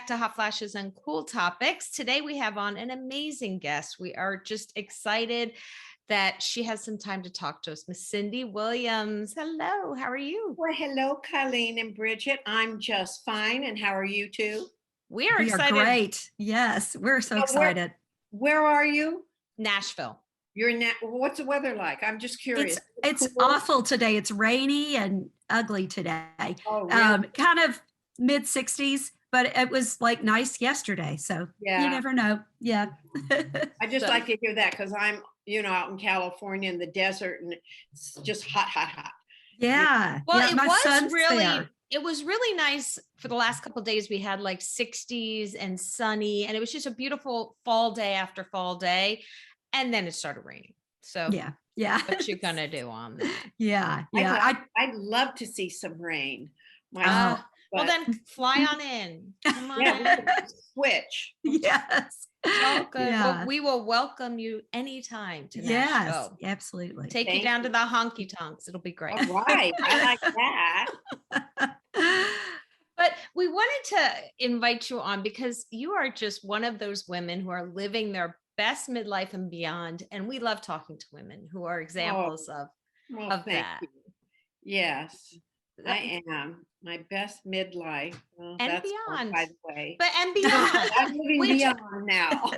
back to Hot Flashes and Cool Topics. Today we have on an amazing guest. We are just excited that she has some time to talk to us. Miss Cindy Williams. Hello, how are you? Well, hello, Colleen and Bridget. I'm just fine. And how are you two? We are We excited. are great. Yes, we're so excited. Where are you? Nashville. You're in what's the weather like? I'm just curious. It's cool? awful today. It's rainy and ugly today. Oh, really? Kind of mid 60s, but it was like nice yesterday. So Yeah. you never know. Yeah. I just like to hear that because I'm, out in California in the desert and it's just hot, hot, hot. Yeah. Well, yeah, it was really nice for the last couple of days. We had like 60s and sunny, and it was just a beautiful fall day after fall day. And then it started raining. So yeah. What you gonna do on that? Yeah. I'd love to see some rain. Well, then fly on in. Come on in. Switch. Yes. Oh, good. Yeah. Well, we will welcome you anytime to Yes, Nashville. absolutely. Take you down to the honky tonks. It'll be great. All right. I like that. But we wanted to invite you on because you are just one of those women who are living their best midlife and beyond. And we love talking to women who are examples of that. You. Yes, I am. My best midlife. Well, and that's beyond, by the way. But and beyond. I'm living beyond now.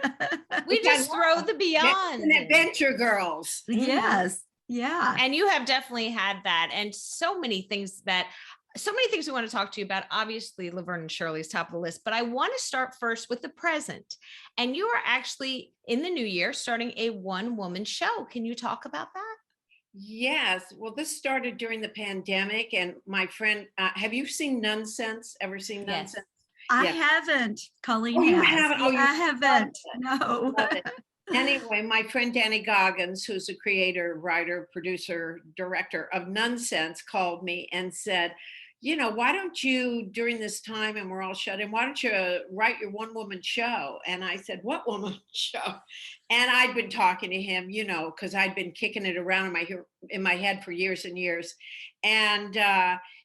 We just throw the beyond. And adventure girls. Yes. Yeah. And you have definitely had that. And so many things we want to talk to you about. Obviously, Laverne Shirley is top of the list, but I want to start first with the present. And you are actually in the new year starting a one-woman show. Can you talk about that? Yes. Well, this started during the pandemic, and my friend, have you seen Nonsense? Ever seen Yes. Nonsense? I haven't, Colleen. Oh, you haven't? Oh, I haven't. No. Anyway, my friend Danny Goggins, who's a creator, writer, producer, director of Nonsense, called me and said, why don't you, during this time and we're all shut in, why don't you write your one-woman show? And I said, what woman show? And I'd been talking to him, because I'd been kicking it around in my head for years and years. And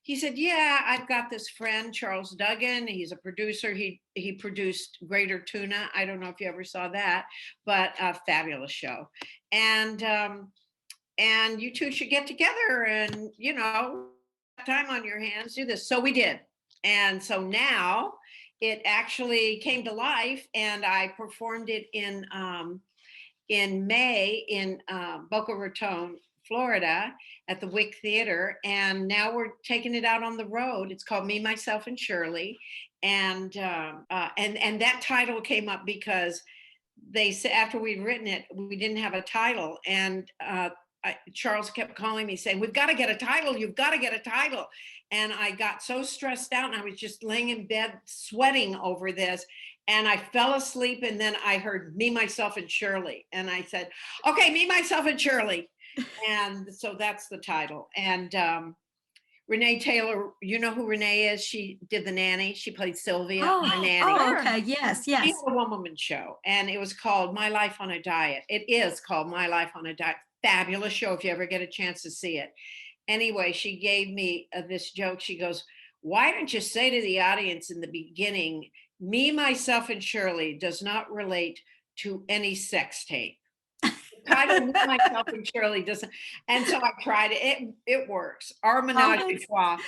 he said, yeah, I've got this friend, Charles Duggan. He's a producer. He produced Greater Tuna. I don't know if you ever saw that, but a fabulous show. And you two should get together and, time on your hands, do this. So we did. And so now it actually came to life, and I performed it in May in Boca Raton, Florida at the Wick Theater. And now we're taking it out on the road. It's called Me, Myself and Shirley. And that title came up because they said after we'd written it, we didn't have a title. And Charles kept calling me saying, we've got to get a title. You've got to get a title. And I got so stressed out, and I was just laying in bed sweating over this. And I fell asleep, and then I heard Me, Myself and Shirley. And I said, okay, Me, Myself and Shirley. And so that's the title. And Renee Taylor, you know who Renee is? She did The Nanny. She played Sylvia, the nanny. Oh, okay. Yes. She had a one-woman show, and it was called My Life on a Diet. It is called My Life on a Diet. Fabulous show if you ever get a chance to see it. Anyway, she gave me this joke. She goes, why don't you say to the audience in the beginning, Me, Myself, and Shirley does not relate to any sex tape. The title Me, Myself, and Shirley doesn't. And so I tried it. It works. Our menage a trois.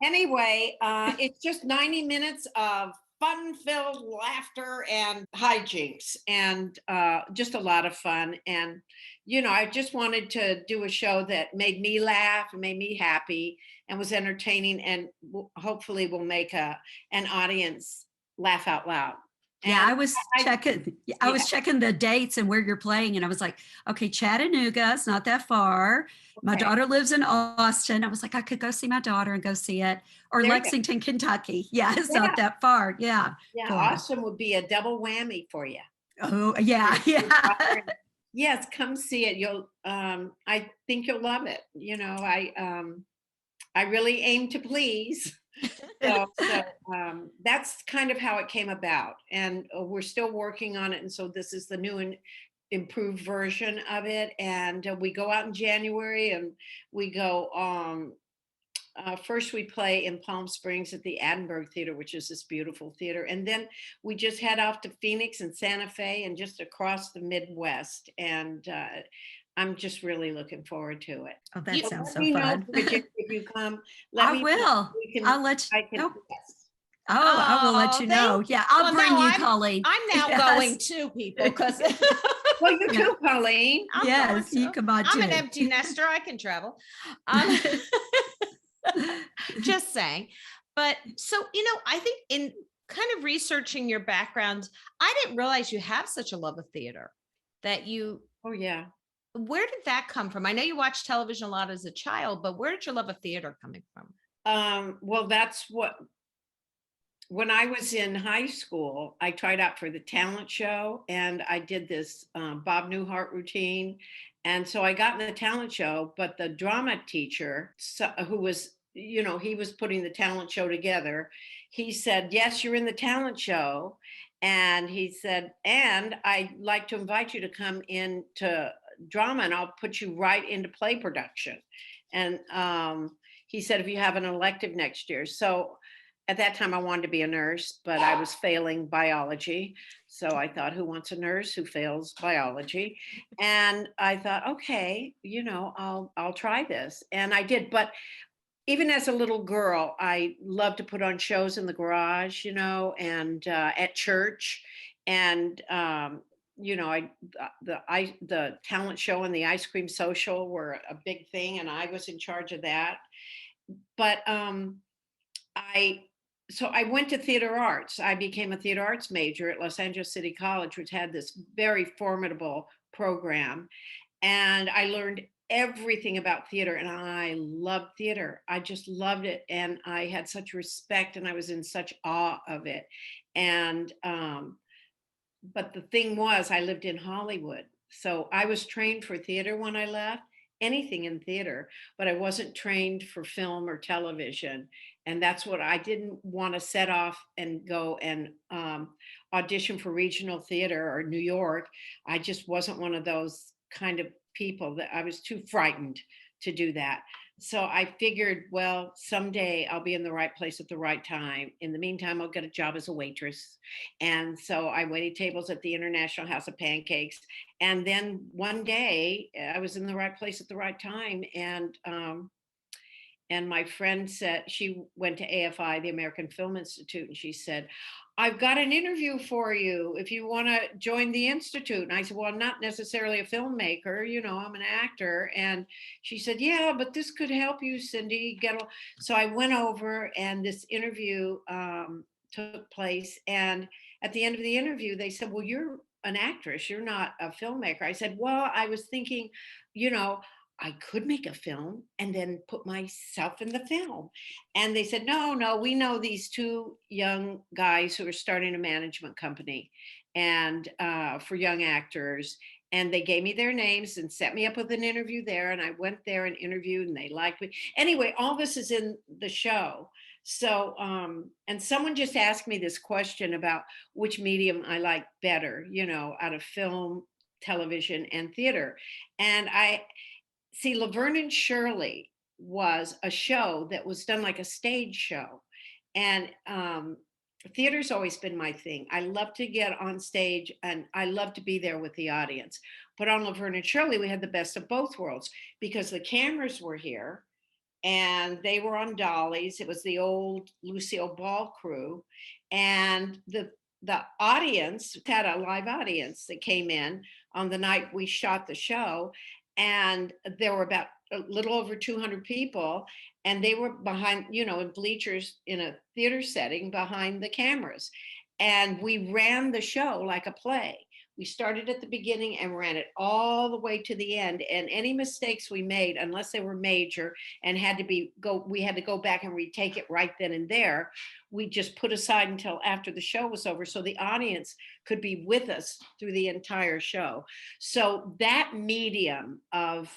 Anyway, it's just 90 minutes of fun-filled laughter and hijinks, and just a lot of fun. And I just wanted to do a show that made me laugh and made me happy and was entertaining, and hopefully will make an audience laugh out loud. Yeah, I was checking the dates and where you're playing, and I was like, okay, Chattanooga, it's not that far. My daughter lives in Austin. I was like, I could go see my daughter and go see it. Or there Lexington, Kentucky. Yeah, it's not that far. Yeah. Yeah, Austin would be a double whammy for you. Oh, yeah. Yes, come see it. You'll I think you'll love it. I really aim to please. So that's kind of how it came about, and we're still working on it. And so this is the new and improved version of it. And we go out in January, and we go first we play in Palm Springs at the Edinburgh Theater, which is this beautiful theater. And then we just head off to Phoenix and Santa Fe and just across the Midwest. And I'm just really looking forward to it. Oh, that You- sounds Let so me know, fun. Bridget, if you come. Let I me know. will. We can, I'll let you. I can, Oh, yes. I will let Oh, you know. thank- Yeah, I'll well, bring no, you, Colleen. I'm now Yes. going too, people, because Well, you Yeah. too, Colleen. I'm Yes, going you to. come on I'm an too. empty nester. I can travel. Um, just saying. But so, I think in kind of researching your background, I didn't realize you have such a love of theater that you, Oh, yeah. where did that come from? I know you watched television a lot as a child, but where did your love of theater coming from? Well, that's what, when I was in high school, I tried out for the talent show and I did this Bob Newhart routine. And so I got in the talent show, but the drama teacher, who was, he was putting the talent show together, he said, yes, you're in the talent show. And he said, and I'd like to invite you to come into drama and I'll put you right into play production. And he said, if you have an elective next year. So at that time, I wanted to be a nurse, but I was failing biology. So I thought, who wants a nurse who fails biology? And I thought, okay, I'll try this. And I did. But even as a little girl, I loved to put on shows in the garage, and at church. And the talent show and the ice cream social were a big thing, and I was in charge of that. But I went to theater arts. I became a theater arts major at Los Angeles City College, which had this very formidable program. And I learned everything about theater, and I loved theater. I just loved it. And I had such respect and I was in such awe of it. And, but the thing was, I lived in Hollywood. So I was trained for theater when I left, anything in theater, but I wasn't trained for film or television. And that's what I didn't want to set off and go and audition for regional theater or New York. I just wasn't one of those kind of people. That I was too frightened to do that. So I figured, well, someday I'll be in the right place at the right time. In the meantime, I'll get a job as a waitress. And so I waited tables at the International House of Pancakes. And then one day I was in the right place at the right time. And my friend said, she went to AFI, the American Film Institute, and she said, I've got an interview for you if you want to join the Institute. And I said, well, I'm not necessarily a filmmaker, I'm an actor. And she said, yeah, but this could help you, Cindy. So I went over and this interview took place. And at the end of the interview, they said, well, you're an actress, you're not a filmmaker. I said, well, I was thinking, I could make a film and then put myself in the film. And they said, no, we know these two young guys who are starting a management company and for young actors. And they gave me their names and set me up with an interview there. And I went there and interviewed and they liked me. Anyway, all this is in the show. So, and someone just asked me this question about which medium I like better, out of film, television, and theater. And see, Laverne and Shirley was a show that was done like a stage show. And theater's always been my thing. I love to get on stage and I love to be there with the audience. But on Laverne and Shirley, we had the best of both worlds because the cameras were here and they were on dollies. It was the old Lucille Ball crew. And the audience had a live audience that came in on the night we shot the show. And there were about a little over 200 people, and they were behind, in bleachers in a theater setting behind the cameras. And we ran the show like a play. We started at the beginning and ran it all the way to the end. And any mistakes we made, unless they were major and we had to go back and retake it right then and there, we just put aside until after the show was over so the audience could be with us through the entire show. So that medium of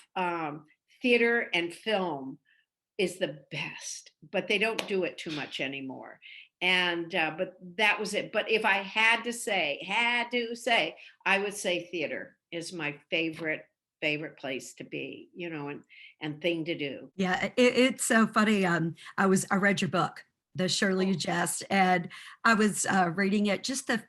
theater and film is the best, but they don't do it too much anymore. And but that was it. But if I had to say, I would say theater is my favorite favorite place to be, and thing to do. Yeah, it's so funny. I read your book, The Shirley You Jest, and I was reading it. Just the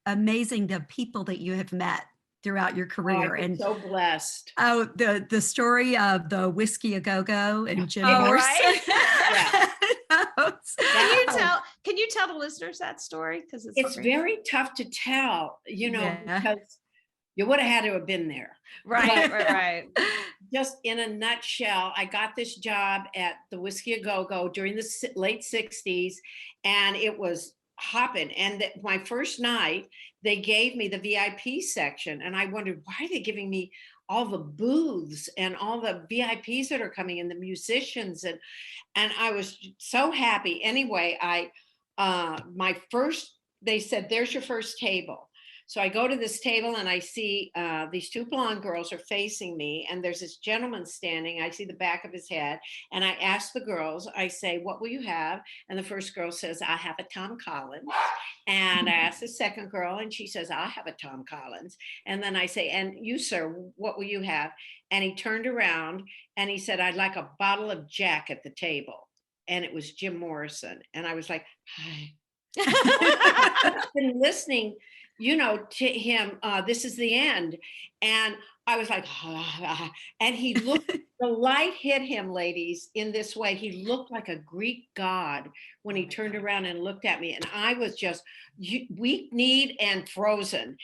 amazing the people that you have met throughout your career, I've been and so blessed. oh, the story of the Whiskey a Go Go and Jim Oh, Morrison. right. Yeah. Can you tell the listeners that story? Because It's very tough to tell, Yeah. because you would have had to have been there. right, But right. just in a nutshell, I got this job at the Whiskey a Go Go during the late 60s, and it was hopping. And my first night, they gave me the VIP section, and I wondered, why are they giving me all the booths and all the VIPs that are coming in, the musicians, and I was so happy. Anyway, they said, there's your first table. So I go to this table and I see these two blonde girls are facing me, and there's this gentleman standing. I see the back of his head, and I ask the girls, I say, what will you have? And the first girl says, I have a Tom Collins. And I ask the second girl, and she says, I have a Tom Collins. And then I say, and you, sir, what will you have? And he turned around and he said, I'd like a bottle of Jack at the table. And it was Jim Morrison. And I was like, hi. I've been listening, to him. This is the end. And I was like, and he looked, the light hit him, ladies, in this way. He looked like a Greek god when he turned around and looked at me. And I was just weak-kneed and frozen.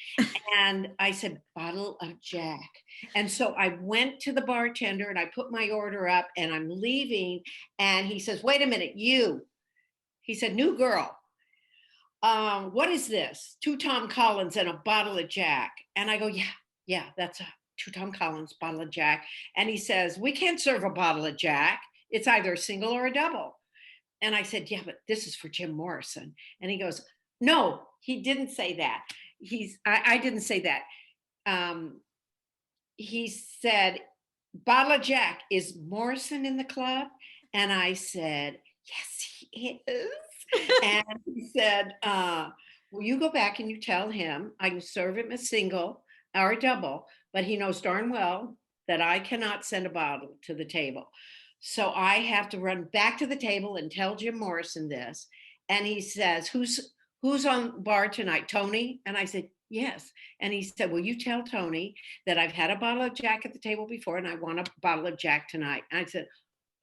And I said, bottle of Jack. And so I went to the bartender and I put my order up, and I'm leaving. And he says, wait a minute, he said, new girl. What is this? 2 Tom Collins and a bottle of Jack. And I go, yeah, that's a 2 Tom Collins bottle of Jack. And he says, we can't serve a bottle of Jack. It's either a single or a double. And I said, yeah, but this is for Jim Morrison. And he goes, no, he didn't say that. I didn't say that. He said, bottle of Jack, is Morrison in the club? And I said, yes, he is. And he said, will you go back and you tell him I can serve him a single or a double, but he knows darn well that I cannot send a bottle to the table. So I have to run back to the table and tell Jim Morrison this. And he says, who's on bar tonight? Tony? And I said, yes. And he said, will you tell Tony that I've had a bottle of Jack at the table before and I want a bottle of Jack tonight? And I said,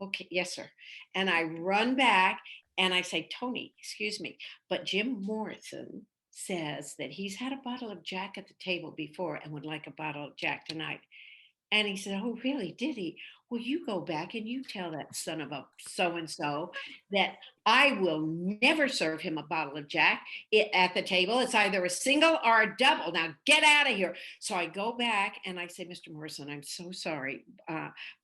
okay, yes, sir. And I run back and I say, Tony, excuse me, but Jim Morrison says that he's had a bottle of Jack at the table before and would like a bottle of Jack tonight. And he said, oh, really? Did he? Well, you go back and you tell that son of a so-and-so that I will never serve him a bottle of Jack at the table. It's either a single or a double. Now get out of here. So I go back and I say, Mr. Morrison, I'm so sorry,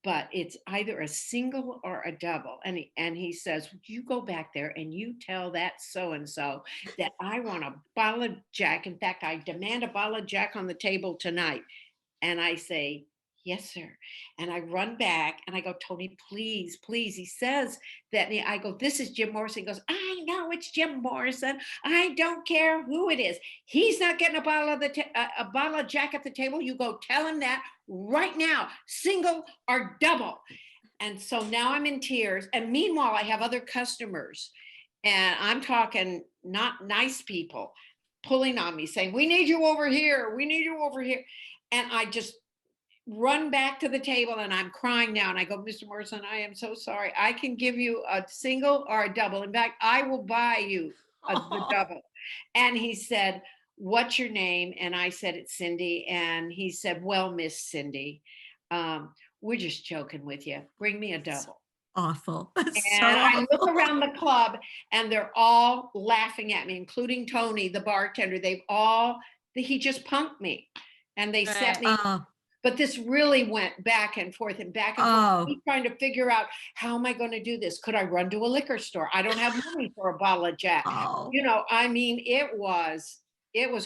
but it's either a single or a double. And he says, you go back there and you tell that so-and-so that I want a bottle of Jack. In fact, I demand a bottle of Jack on the table tonight. And I say, yes, sir. And I run back and I go, Tony, please, please. He says that. I go, this is Jim Morrison. He goes, I know it's Jim Morrison. I don't care who it is. He's not getting a bottle of Jack at the table. You go tell him that right now, single or double. And so now I'm in tears. And meanwhile, I have other customers, and I'm talking not nice people pulling on me saying, we need you over here. We need you over here. And I just run back to the table and I'm crying now. And I go, Mr. Morrison, I am so sorry. I can give you a single or a double. In fact, I will buy you the double. And he said, what's your name? And I said, it's Cindy. And he said, well, Miss Cindy, we're just joking with you. Bring me a double. Awful. And I look around the club and they're all laughing at me, including Tony, the bartender. He just punked me and they set me. But this really went back and forth and back and forth. Me trying to figure out, how am I going to do this? Could I run to a liquor store? I don't have money for a bottle of Jack. I mean, it was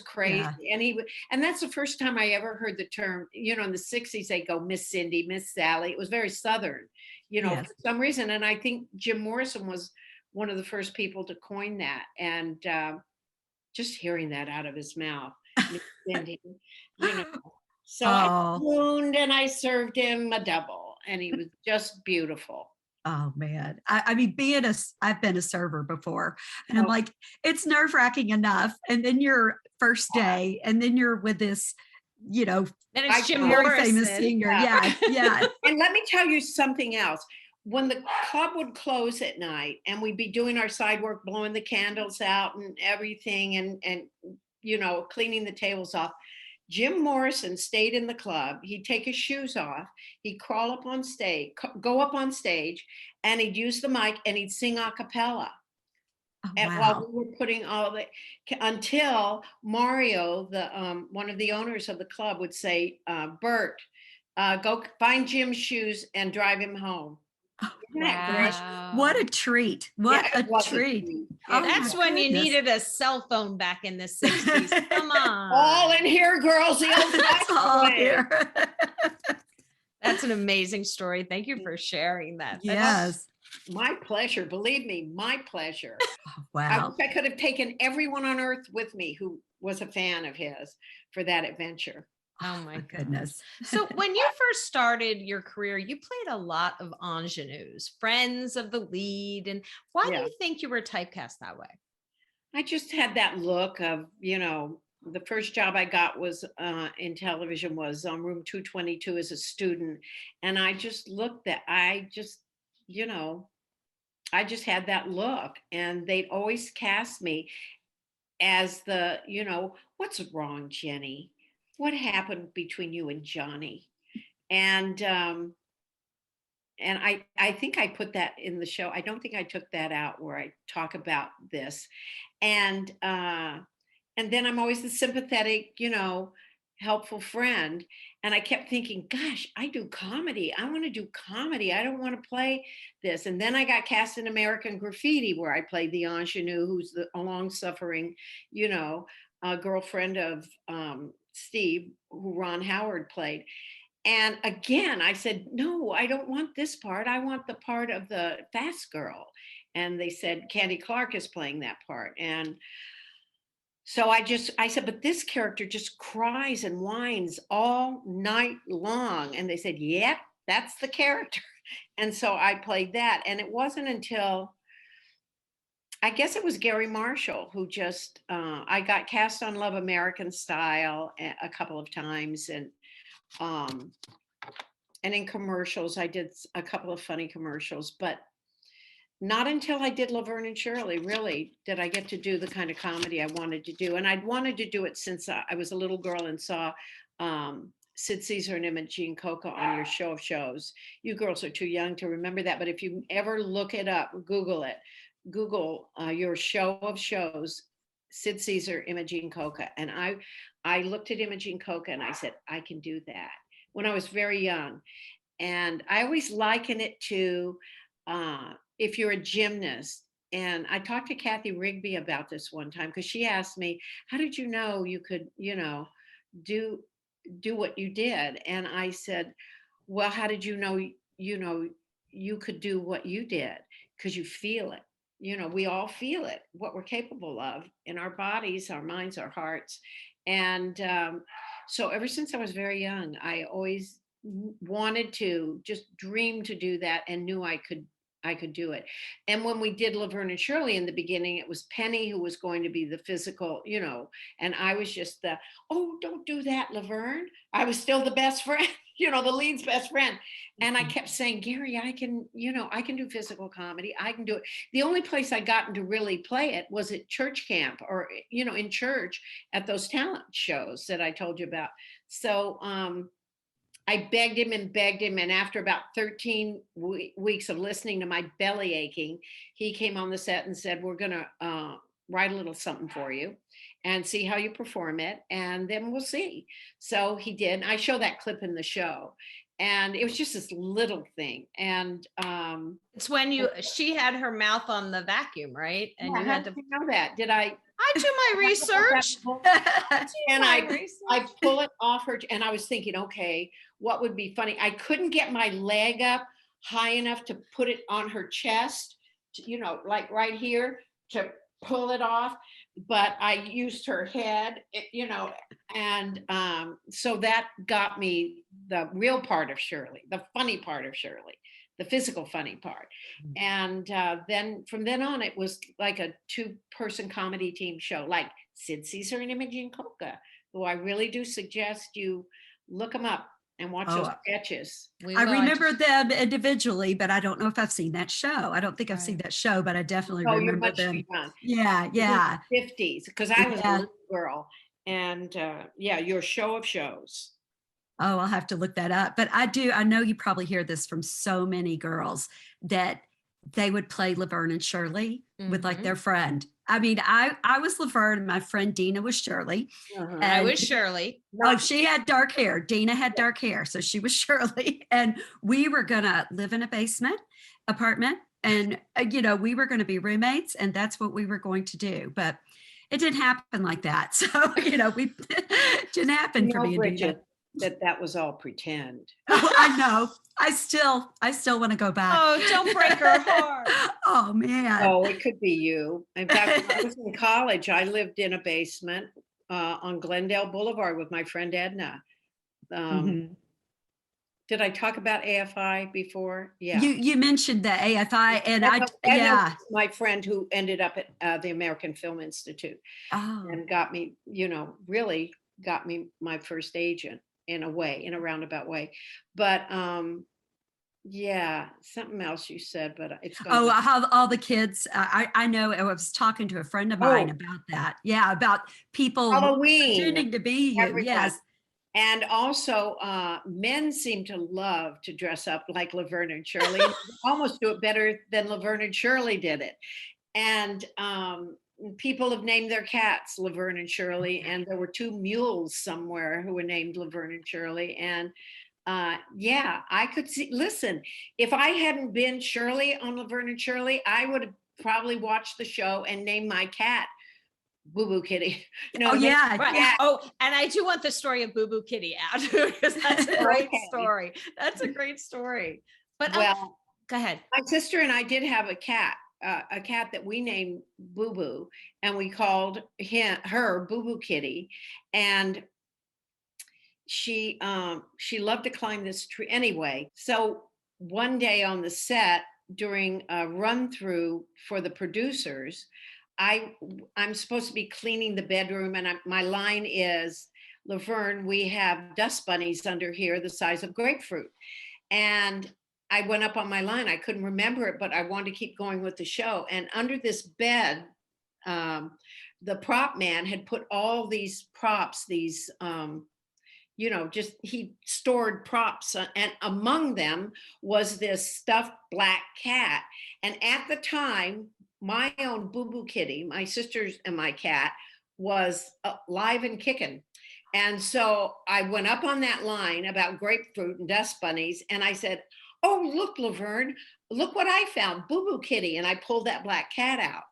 crazy. Yeah. And that's the first time I ever heard the term, in the 60s, they go, Miss Cindy, Miss Sally. It was very Southern, for some reason. And I think Jim Morrison was one of the first people to coin that. And just hearing that out of his mouth, Miss Cindy, So I Oh, swooned and I served him a double, and he was just beautiful. oh man. I mean, I've been a server before, and I'm Oh, like, it's nerve wracking enough. And then your first day, and then you're with this, you know, Then it's Jim very famous Morrison. singer. Yeah. Yeah, yeah. And let me tell you something else. When the club would close at night and we'd be doing our side work, blowing the candles out and everything, and cleaning the tables off, Jim Morrison stayed in the club. He'd take his shoes off. He'd crawl up on stage, go up on stage, and he'd use the mic and he'd sing a cappella. Oh, And while wow. we were putting all the, until Mario, the one of the owners of the club, would say, Bert, go find Jim's shoes and drive him home. Oh, Isn't that great? what Wow. a treat. Yeah, What a it was a treat. treat. Oh, That's my when you goodness. needed a cell phone back in the 60s. Come All on. in here, girls, the old That's all fashioned way. here. That's an amazing story. Thank you for sharing that. Yes. My pleasure. Believe me, my pleasure. Oh, I wow. wish I could have taken everyone on earth with me who was a fan of his for that adventure. Oh my Goodness. So when you first started your career, you played a lot of ingenues, friends of the lead. And why do Yeah. you think you were typecast that way? I just had that look of, the first job I got was in television was on Room 222 as a student. And I just looked that I just had that look, and they'd always cast me as the, what's wrong, Jenny? What happened between you and Johnny? And I think I put that in the show. I don't think I took that out where I talk about this. And then I'm always the sympathetic, helpful friend. And I kept thinking, gosh, I do comedy. I want to do comedy. I don't want to play this. And then I got cast in American Graffiti, where I played the ingenue, who's the long-suffering, girlfriend of Steve, who Ron Howard played. And again, I said, no, I don't want this part. I want the part of the fast girl. And they said, Candy Clark is playing that part. And so I said, but this character just cries and whines all night long. And they said, yep, that's the character. And so I played that. And it wasn't until, I guess it was Gary Marshall who just, I got cast on Love American Style a couple of times. And in commercials, I did a couple of funny commercials, but not until I did Laverne and Shirley, really, did I get to do the kind of comedy I wanted to do. And I'd wanted to do it since I was a little girl and saw Sid Caesar and Imogene Coca on your show of shows. You girls are too young to remember that, but if you ever look it up, Google it. Google your show of shows, Sid Caesar, Imogene Coca. And I looked at Imogene Coca and I said, I can do that, when I was very young. And I always liken it to if you're a gymnast. And I talked to Kathy Rigby about this one time, because she asked me, how did you know you could, do what you did? And I said, well, how did you know, you could do what you did? Because you feel it. We all feel it, what we're capable of in our bodies, our minds, our hearts. And so ever since I was very young, I always wanted to, just dream to do that, and knew I could do it. And when we did Laverne and Shirley in the beginning, it was Penny who was going to be the physical, and I was just oh, don't do that, Laverne. I was still the best friend, the lead's best friend. And I kept saying, Gary, I can do physical comedy. I can do it. The only place I gotten to really play it was at church camp, or, in church at those talent shows that I told you about. So, I begged him. And after about 13 weeks of listening to my belly aching, he came on the set and said, we're going to write a little something for you and see how you perform it. And then we'll see. So he did. I show that clip in the show. And it was just this little thing. And it's when she had her mouth on the vacuum, right? And yeah, you how had did to. you know that? Did I do my research. and I pull it off her, and I was thinking, okay, what would be funny? I couldn't get my leg up high enough to put it on her chest, like right here, to pull it off. but I used her head, and so that got me the real part of Shirley, the funny part of Shirley, the physical funny part. And then from then on, it was like a two-person comedy team show, like Sid Caesar and Imogen Coca, who I really do suggest you look them up and watch those sketches. I remember them individually, but I don't know if I've seen that show. I don't think I've seen that show, but I definitely remember them. Yeah, yeah. 50s, because I was a little girl. And your show of shows. Oh, I'll have to look that up. But I know you probably hear this from so many girls that they would play Laverne and Shirley with like their friend. I mean, I was Laverne and my friend Dina was Shirley. I was Shirley. Oh, she had dark hair. Dina had dark hair. So she was Shirley. And we were going to live in a basement apartment. And, we were going to be roommates. And that's what we were going to do. But it didn't happen like that. So, we it didn't happen for me and Bridget, that was all pretend. Oh, I know. I still want to go back. Oh, don't break her heart. Oh, man. Oh, it could be you. In fact, when I was in college, I lived in a basement on Glendale Boulevard with my friend Edna. Did I talk about AFI before? Yeah. You mentioned the AFI, and Edna was my friend who ended up at the American Film Institute and got me, really got me my first agent in a roundabout way. But something else you said, but it's how all the kids. I know. I was talking to a friend of mine about that. Yeah, about people Halloween pretending to be you. Everyone. Yes. And also, men seem to love to dress up like Laverne and Shirley, almost do it better than Laverne and Shirley did it. And people have named their cats Laverne and Shirley, and there were two mules somewhere who were named Laverne and Shirley. And I could see, listen, if I hadn't been Shirley on Laverne and Shirley, I would have probably watched the show and named my cat Boo Boo Kitty. Right. Yeah. Oh, and I do want the story of Boo Boo Kitty out because that's a great story. That's a great story. But go ahead. My sister and I did have a cat that we named Boo Boo, and we called her Boo Boo Kitty, and she loved to climb this tree anyway. So one day on the set during a run through for the producers, I'm supposed to be cleaning the bedroom, and my line is, Laverne, we have dust bunnies under here the size of grapefruit. And I went up on my line. I couldn't remember it, but I wanted to keep going with the show. And under this bed, the prop man had put all these props, he stored props, and among them was this stuffed black cat. And at the time, my own Boo Boo Kitty, my sister's and my cat, was live and kicking. And so I went up on that line about grapefruit and dust bunnies, and I said, oh, look, Laverne, look what I found, Boo Boo Kitty. And I pulled that black cat out,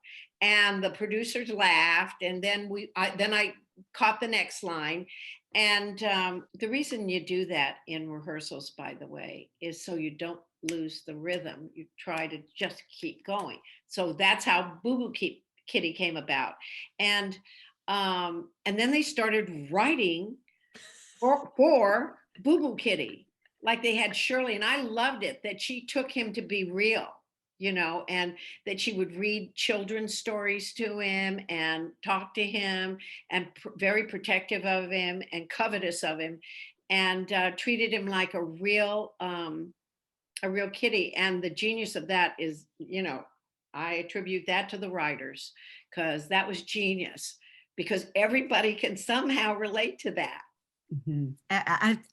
and the producers laughed. And then I caught the next line. And the reason you do that in rehearsals, by the way, is so you don't lose the rhythm. You try to just keep going. So that's how Boo Boo Kitty came about. And then they started writing for Boo Boo Kitty, like they had Shirley. And I loved it that she took him to be real, and that she would read children's stories to him and talk to him, and very protective of him and covetous of him, and treated him like a real kitty. And the genius of that is, I attribute that to the writers, because that was genius, because everybody can somehow relate to that. Mm-hmm.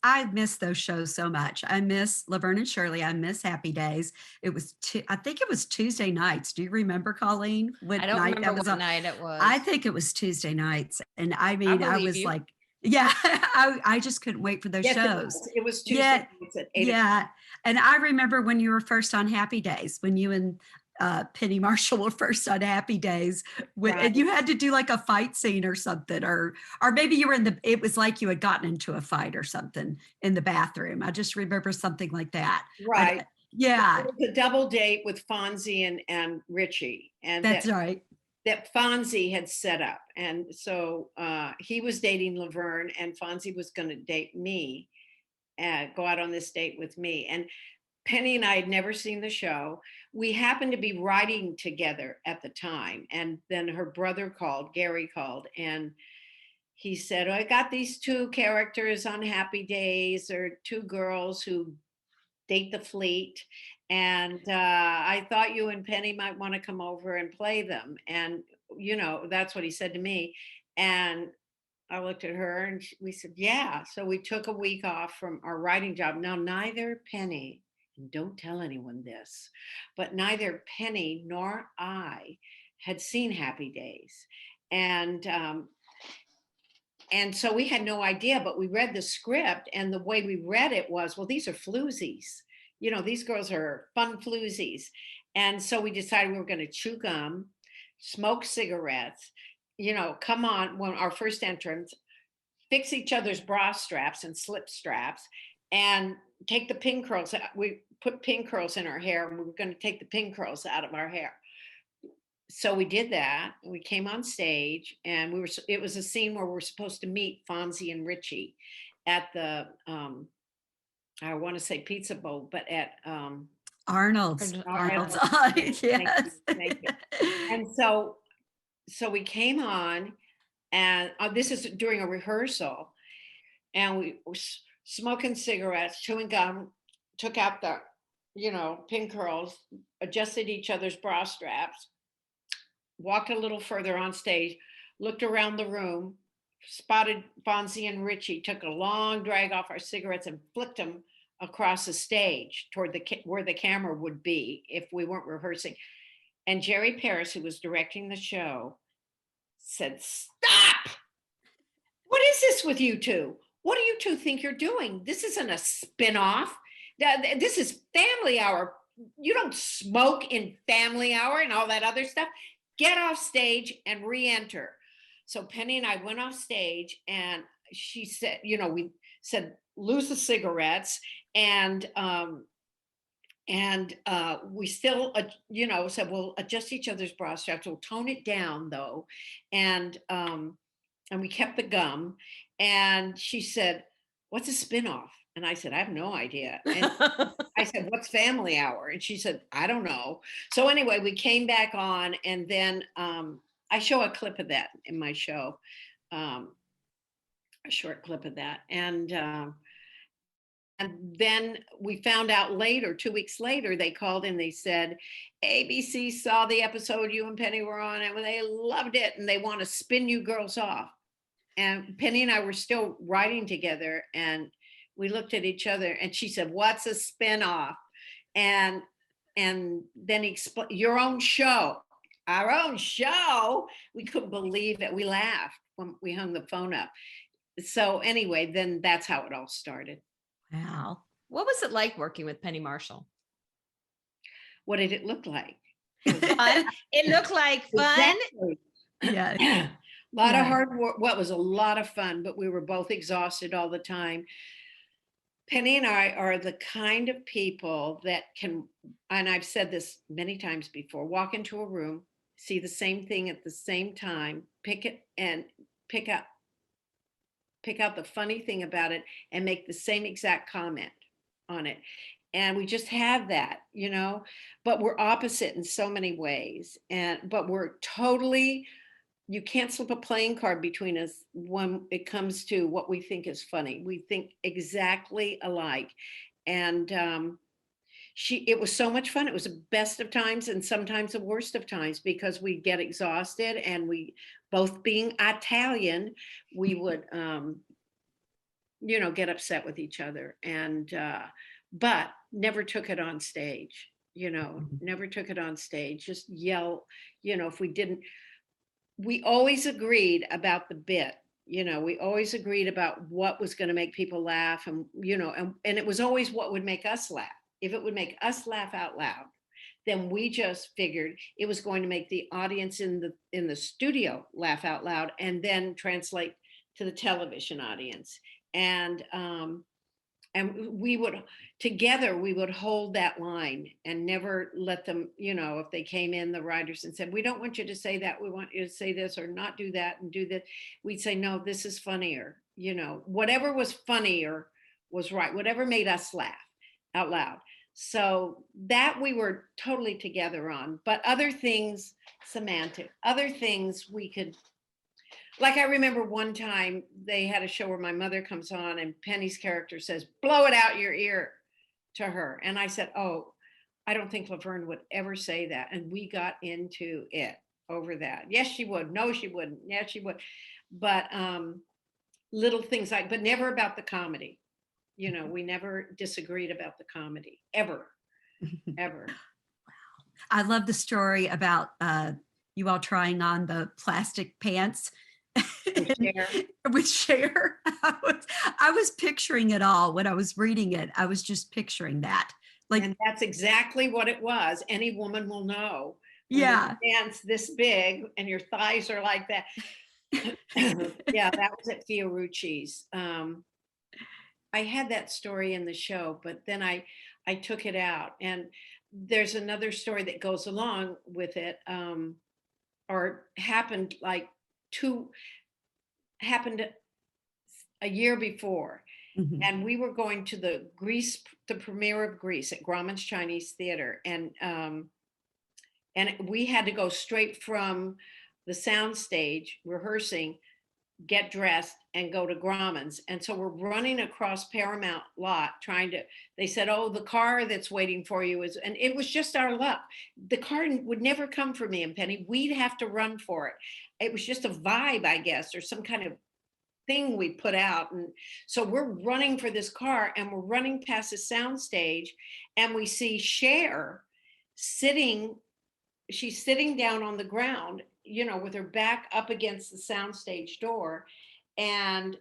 I miss those shows so much. I miss Laverne and Shirley. I miss Happy Days. It was I think it was Tuesday nights. Do you remember, Colleen? I don't remember what night it was. I think it was Tuesday nights. And I mean, I was like, I just couldn't wait for those shows. It was Tuesday nights at 8 o'clock. And I remember when you were first on Happy Days, when you and Penny Marshall were first on Happy Days, and you had to do like a fight scene or something, or maybe you were it was like you had gotten into a fight or something in the bathroom. I just remember something like that. Right. It was a double date with Fonzie and Richie. And that's right. that Fonzie had set up. And so he was dating Laverne, and Fonzie was going to date me, go out on this date with me. And Penny and I had never seen the show. We happened to be writing together at the time. And then her brother called, Gary called, and he said, I got these two characters on Happy Days, or two girls who date the fleet. And I thought you and Penny might want to come over and play them. And, that's what he said to me. And I looked at her and we said, yeah. So we took a week off from our writing job. Now, neither Penny, and don't tell anyone this, but neither Penny nor I had seen Happy Days. And so we had no idea, but we read the script, and the way we read it was, well, these are floozies. These girls are fun floozies. And so we decided we were going to chew gum, smoke cigarettes, come on when our first entrance, fix each other's bra straps and slip straps, and take the pin curls. We put pin curls in our hair, and we were going to take the pin curls out of our hair. So we did that. We came on stage, and it was a scene where we're supposed to meet Fonzie and Richie at the, I want to say Pizza Bowl, but at Arnold's. Arnold's. Yes. Thank you. And so we came on, and this is during a rehearsal, and we were smoking cigarettes, chewing gum, took out the, pin curls, adjusted each other's bra straps, walked a little further on stage, looked around the room, spotted Fonzie and Richie, took a long drag off our cigarettes and flicked them across the stage toward where the camera would be if we weren't rehearsing. And Jerry Paris, who was directing the show, said, stop! What is this with you two? What do you two think you're doing? This isn't a spin-off. This is Family Hour. You don't smoke in Family Hour and all that other stuff. Get off stage and re-enter. So Penny and I went off stage, and she said, we said, lose the cigarettes. And we still, said, we'll adjust each other's bra straps. We'll tone it down though. And we kept the gum. And she said, what's a spinoff? And I said, I have no idea. And I said, what's Family Hour? And she said, I don't know. So anyway, we came back on, and then I show a clip of that in my show, a short clip of that. And then we found out later, 2 weeks later, they called and they said, ABC saw the episode you and Penny were on, and they loved it, and they want to spin you girls off. And Penny and I were still writing together, and we looked at each other, and she said, what's a spinoff? And then he explained, your own show, our own show. We couldn't believe it. We laughed when we hung the phone up. So anyway, then that's how it all started. Wow. What was it like working with Penny Marshall? What did it look like? Fun. It looked like fun. Exactly. Yeah. A lot of hard work. Well, it was a lot of fun, but we were both exhausted all the time. Penny and I are the kind of people that can, and I've said this many times before, walk into a room, see the same thing at the same time, pick it and pick out the funny thing about it and make the same exact comment on it. And we just have that, but we're opposite in so many ways. But we're totally, you can't slip a playing card between us when it comes to what we think is funny. We think exactly alike. And it was so much fun. It was the best of times and sometimes the worst of times, because we get exhausted, and we both being Italian, we would, get upset with each other, and, but never took it on stage, never took it on stage, just yell, if we didn't. We always agreed about the bit, we always agreed about what was going to make people laugh, and, and it was always what would make us laugh. If it would make us laugh out loud, then we just figured it was going to make the audience in the studio laugh out loud, and then translate to the television audience. And and we would together we would hold that line and never let them, if they came in, the writers, and said, we don't want you to say that, we want you to say this or not do that and do this, we'd say, no, this is funnier. Whatever was funnier was right, whatever made us laugh out loud. So that we were totally together on. But other things, semantic, other things we could, like I remember one time they had a show where my mother comes on and Penny's character says, blow it out your ear to her. And I said, oh, I don't think Laverne would ever say that. And we got into it over that. Yes, she would. No, she wouldn't. Yes, she would. But little things but never about the comedy. We never disagreed about the comedy, ever, ever. I love the story about you all trying on the plastic pants with Cher. I was picturing it all when I was reading it. I was just picturing that. And that's exactly what it was. Any woman will know. Yeah. Pants this big and your thighs are like that. Yeah, that was at Fiorucci's. I had that story in the show, but then I took it out. And there's another story that goes along with it, or happened a year before. Mm-hmm. And we were going to the premiere of Grease at Grauman's Chinese Theater. And we had to go straight from the sound stage, rehearsing, get dressed and go to Grauman's. And so we're running across Paramount lot they said, oh, the car that's waiting for you is, and it was just our luck. The car would never come for me and Penny. We'd have to run for it. It was just a vibe, I guess, or some kind of thing we put out. And so we're running for this car and we're running past the sound stage and we see Cher she's sitting down on the ground, with her back up against the soundstage door. And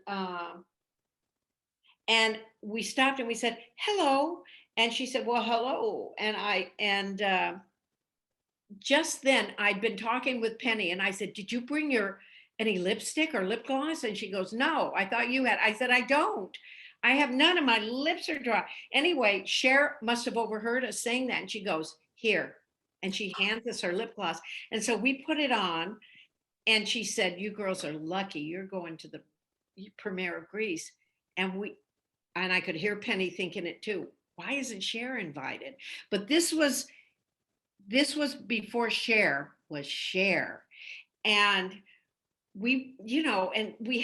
we stopped and we said, hello. And she said, well, hello. And just then I'd been talking with Penny and I said, did you bring any lipstick or lip gloss? And she goes, no, I thought you had. I said, I don't. I have none, of my lips are dry. Anyway, Cher must have overheard us saying that. And she goes, here. And she hands us her lip gloss. And so we put it on and she said, you girls are lucky. You're going to the premiere of Grease. And I could hear Penny thinking it too. Why isn't Cher invited? But this was before Cher was Cher. And we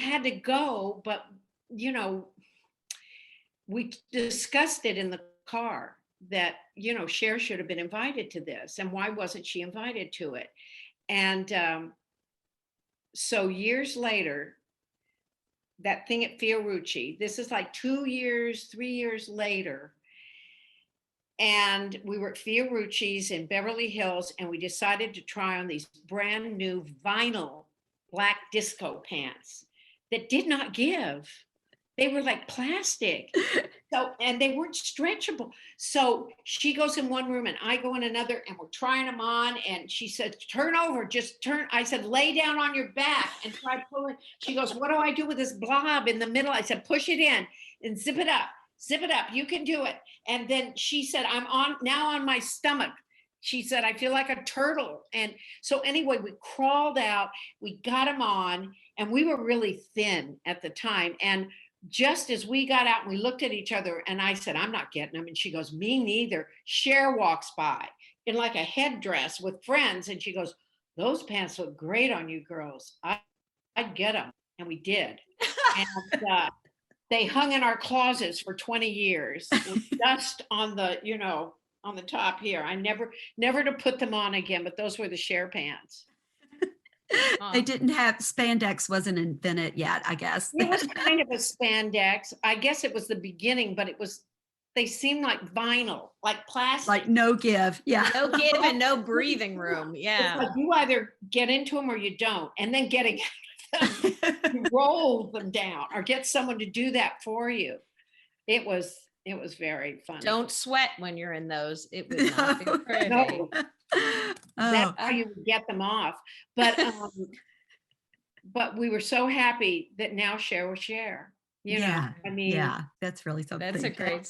had to go, but, we discussed it in the car that, Cher should have been invited to this. And why wasn't she invited to it? And so years later, that thing at Fiorucci, this is like 3 years later. And we were at Fiorucci's in Beverly Hills and we decided to try on these brand new vinyl black disco pants that did not give. They were like plastic. And they weren't stretchable. So she goes in one room and I go in another and we're trying them on. And she said, turn over, just turn. I said, lay down on your back and try pulling. She goes, what do I do with this blob in the middle? I said, push it in and zip it up. You can do it. And then she said, I'm now on my stomach. She said, I feel like a turtle. And so anyway, we crawled out, we got them on, and we were really thin at the time. And just as we got out, we looked at each other and I said, I'm not getting them. And she goes, me neither. Cher walks by in like a headdress with friends. And she goes, those pants look great on you girls. I'd get them. And we did. And they hung in our closets for 20 years with dust on the, on the top here. I never to put them on again, but those were the Cher pants. They didn't have spandex, wasn't invented yet, I guess. It was kind of a spandex. I guess it was the beginning, but they seemed like vinyl, like plastic. Like no give. Yeah. No give and no breathing room. Yeah. It's like you either get into them or you don't. And then getting you roll them down or get someone to do that for you. It was very funny. Don't sweat when you're in those. It would not be pretty. No. That's how you would get them off. But we were so happy that now Cher was Cher. You know, Yeah. I mean, Yeah. That's really something. That's a That- great.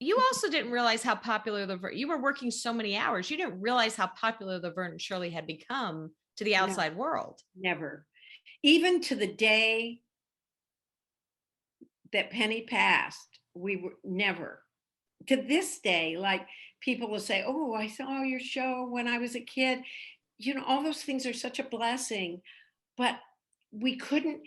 You also didn't realize how popular you were working so many hours. You didn't realize how popular Laverne and Shirley had become to the No. outside world. Never. Even to the day that Penny passed, we were never. To this day, like people will say, "Oh, I saw your show when I was a kid." You know, all those things are such a blessing, but we couldn't.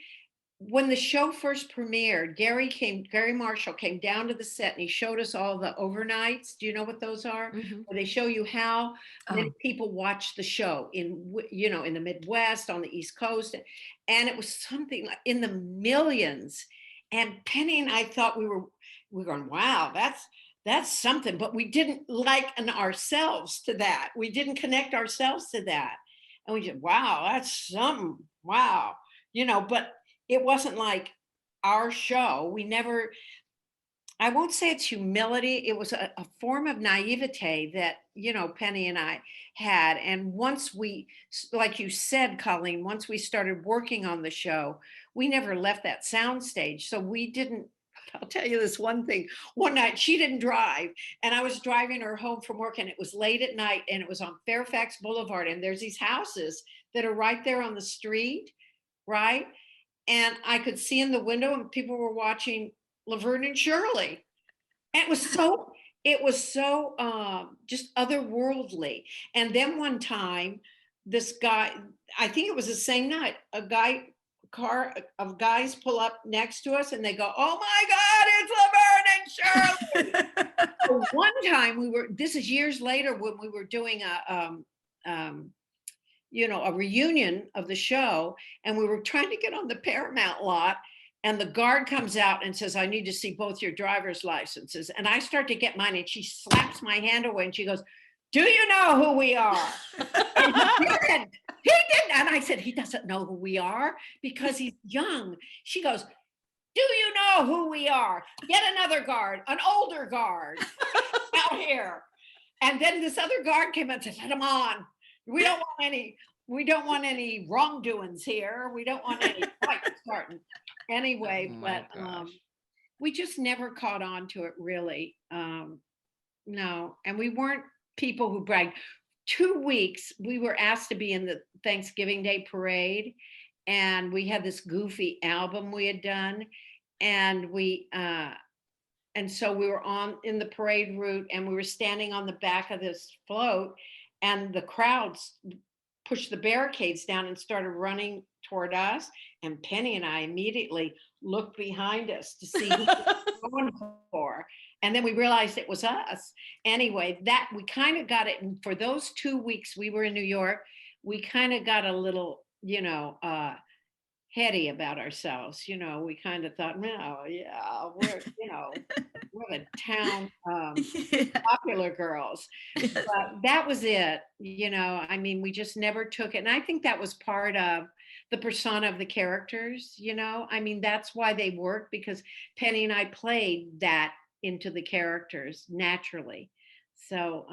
When the show first premiered, Gary Marshall came down to the set and he showed us all the overnights. Do you know what those are? Mhm. Where they show you how many Oh, people watch the show you know, in the Midwest, on the East Coast, and it was something like in the millions. And Penny and I thought we were going, wow, that's something, but we didn't liken ourselves to that. We didn't connect ourselves to that, and we said, wow, that's something. Wow, you know, but it wasn't like our show. We never, I won't say it's humility. It was a form of naivete that, you know, Penny and I had. And once we, like you said, Colleen, once we started working on the show, we never left that soundstage. So we didn't, I'll tell you this one thing. One night she didn't drive and I was driving her home from work and it was late at night and it was on Fairfax Boulevard. And there's these houses that are right there on the street, right? And I could see in the window and people were watching Laverne and Shirley. And it was so just otherworldly. And then one time, this guy, I think it was the same night, car of guys pull up next to us and they go, "Oh my God, it's Laverne and Shirley." So one time this is years later when we were doing you know, a reunion of the show, and we were trying to get on the Paramount lot, and the guard comes out and says, "I need to see both your driver's licenses." And I start to get mine, and she slaps my hand away, and she goes, "Do you know who we are?" And he didn't. He didn't. And I said, "He doesn't know who we are because he's young." She goes, "Do you know who we are? Get another guard, an older guard out here." And then this other guard came and said, "Let him on. We don't want any wrongdoings here. We don't want any fights starting." Anyway, Oh my but gosh. we just never caught on to it really. No, and we weren't people who bragged. 2 weeks we were asked to be in the Thanksgiving Day parade, and we had this goofy album we had done, and and so we were on in the parade route and we were standing on the back of this float, and the crowds pushed the barricades down and started running toward us, and Penny and I immediately looked behind us to see who we were going for, and then we realized it was us. Anyway, that we kind of got it, and for those 2 weeks we were in New York, we kind of got a little, you know, heady about ourselves. You know, we kind of thought, no, yeah, we're, you know, we're the town yeah. popular girls. Yes. But that was it. You know, I mean, we just never took it. And I think that was part of the persona of the characters, you know. I mean, that's why they worked, because Penny and I played that into the characters naturally. So